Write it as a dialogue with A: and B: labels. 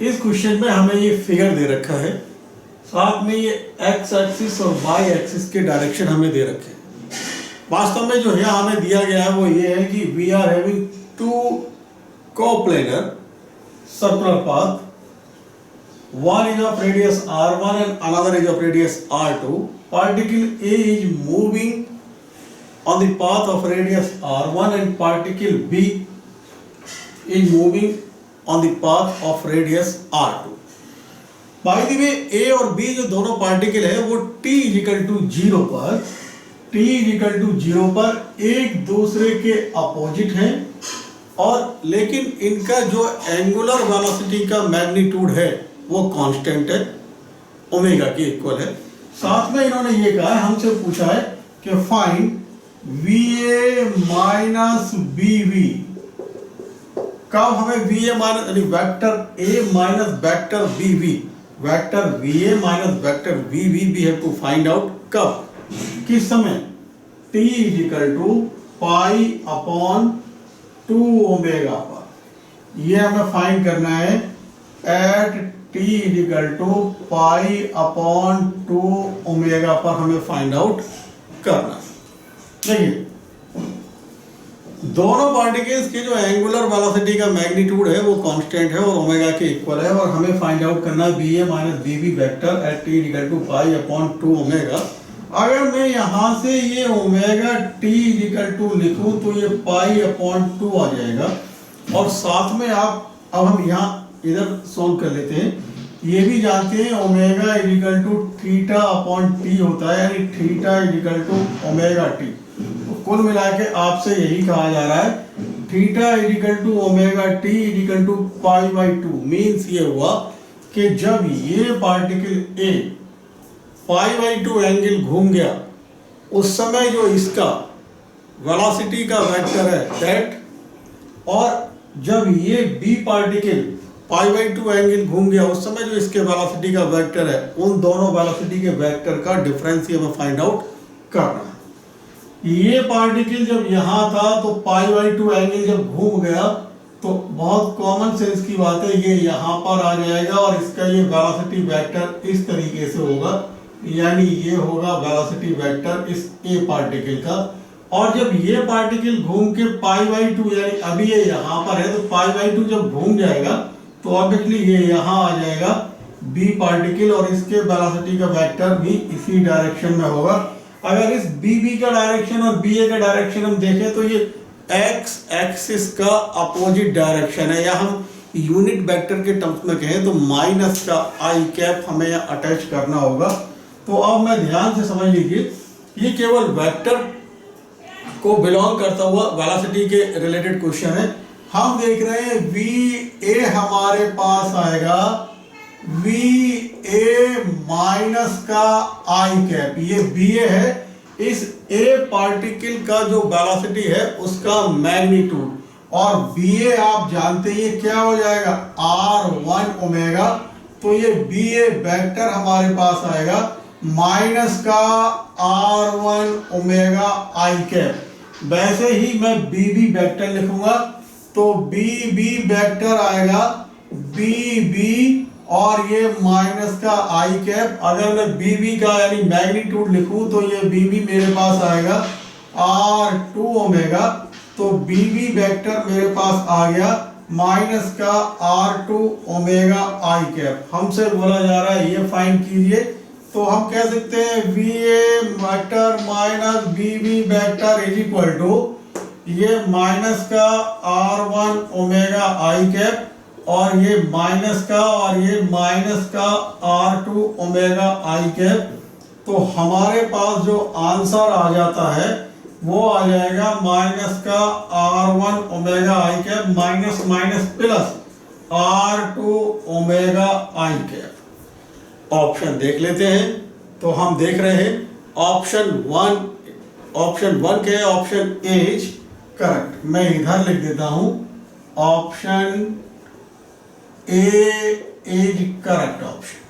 A: इस क्वेश्चन में हमें ये फिगर दे रखा है, साथ में ये एक्स एक्सिस और वाई एक्सिस के डायरेक्शन हमें दे रखे हैं। वास्तव में जो यहाँ हमें दिया गया है वो ये है कि we are having two coplanar circular path, one is of radius r1 and another is of radius r2. Particle A is moving on the path of radius r1 and particle B is moving on the path of radius r2. By the way, A और B जो दोनों particle है वो t equal to 0 पर एक दूसरे के opposite हैं, और लेकिन इनका जो एंगुलर वेलोसिटी का मैग्नीट्यूड है वो कांस्टेंट है, ओमेगा के इक्वल है। साथ में इन्होंने ये कहा है, हमसे पूछा है कि फाइंड VA माइनस BV। कब हमें VA माइनस यानी vector A minus vector BV, vector VA minus vector BV भी है टू फाइंड आउट कब, किस समय, t equal to pi upon 2 omega पर। ये हमें फाइंड करना है at t equal to pi upon 2 omega पर हमें फाइंड आउट करना। देखिए दोनों पार्टिकल्स की जो एंगुलर वेलोसिटी का मैग्नीट्यूड है वो कांस्टेंट है और ओमेगा के इक्वल है, और हमें फाइंड आउट करना है BA minus BB vector at t equal to pi upon 2 omega. अगर मैं यहाँ से ये ओमेगा t इक्वल टू लिखूं तो ये पाई अपॉन 2 आ जाएगा, और साथ में आप अब हम यहाँ इधर सोल्व कर लेते हैं। ये भी जानते हैं omega equal to theta upon T होता है, यानी theta equal to omega T. तो कुल मिला के आपसे यही कहा जा रहा है theta equal to omega T equal to pi by 2। Means ये हुआ कि जब ये particle A pi by 2 angle घूम गया उस समय जो इसका वेलोसिटी का वेक्टर है दैट, और जब ये B particle pi by 2 angle घूम गया उस समय जो इसके वेलोसिटी का वेक्टर है, उन दोनों वेलोसिटी के वेक्टर का डिफरेंस हमें फाइंड आउट करना है। ये पार्टिकल जब यहाँ था तो पाई बाई 2 एंगल जब घूम गया तो बहुत कॉमन सेंस की बात है ये यहाँ पर आ जाएगा, और इसका ये वेलोसिटी वेक्टर इस तरीके से होगा, यानी ये होगा वेलोसिटी वेक्टर इस ए पार्टिकल का। और जब ये पार्टिकल घूम के पाई बाई 2 यानी अभी ये यहाँ पर है तो पाई बाई 2 जब घूम जाएगा तो ऑब्वियसली ये यहाँ आ जाएगा बी पार्टिकल, और इसके वेलोसिटी का वेक्टर भी इसी डायरेक्शन में होगा। अगर इस BB का डायरेक्शन और BA का डायरेक्शन हम देखें तो ये एक्स एक्सिस का अपोजिट डायरेक्शन है, या हम यूनिट वेक्टर के टर्म्स में कहें तो माइनस का आई कैप हमें यहाँ अटैच करना होगा। तो अब मैं ध्यान से समझ लीजिए, ये केवल वेक्टर को बिलोंग करता हुआ वेलोसिटी के रिलेटेड क्वेश्चन है। हम देख रहे हैं VA हमारे पास आएगा VA माइनस का आई कैप, ये BA है, इस A पार्टिकल का जो वेलोसिटी है उसका मैग्नीट्यूड, और BA आप जानते हैं ये क्या हो जाएगा R1 ओमेगा, तो ये BA वेक्टर हमारे पास आएगा माइनस का R1 ओमेगा आई कैप। वैसे ही मैं BB वेक्टर लिखूंगा तो BB वेक्टर आएगा BB और ये माइनस का आई कैप। अगर मैं BB का यानी मैग्नीट्यूड लिखूं तो ये BB मेरे पास आएगा R2 ओमेगा, तो BB वेक्टर मेरे पास आ गया माइनस का R2 ओमेगा आई कैप। हमसे बोला जा रहा है ये फाइंड कीजिए, तो हम कह सकते हैं VA vector minus BB vector is equal to ये माइनस का R1 ओमेगा आई कैप और ये माइनस का और ये माइनस का R2 ओमेगा आई कैप। तो हमारे पास जो आंसर आ जाता है वो आ जाएगा माइनस का R1 ओमेगा आई cap minus minus plus R2 omega आई कैप। ऑप्शन देख लेते हैं, तो हम देख रहे हैं ऑप्शन वन के ऑप्शन ए इज करेक्ट। मैं इधर लिख देता हूं option A is correct option.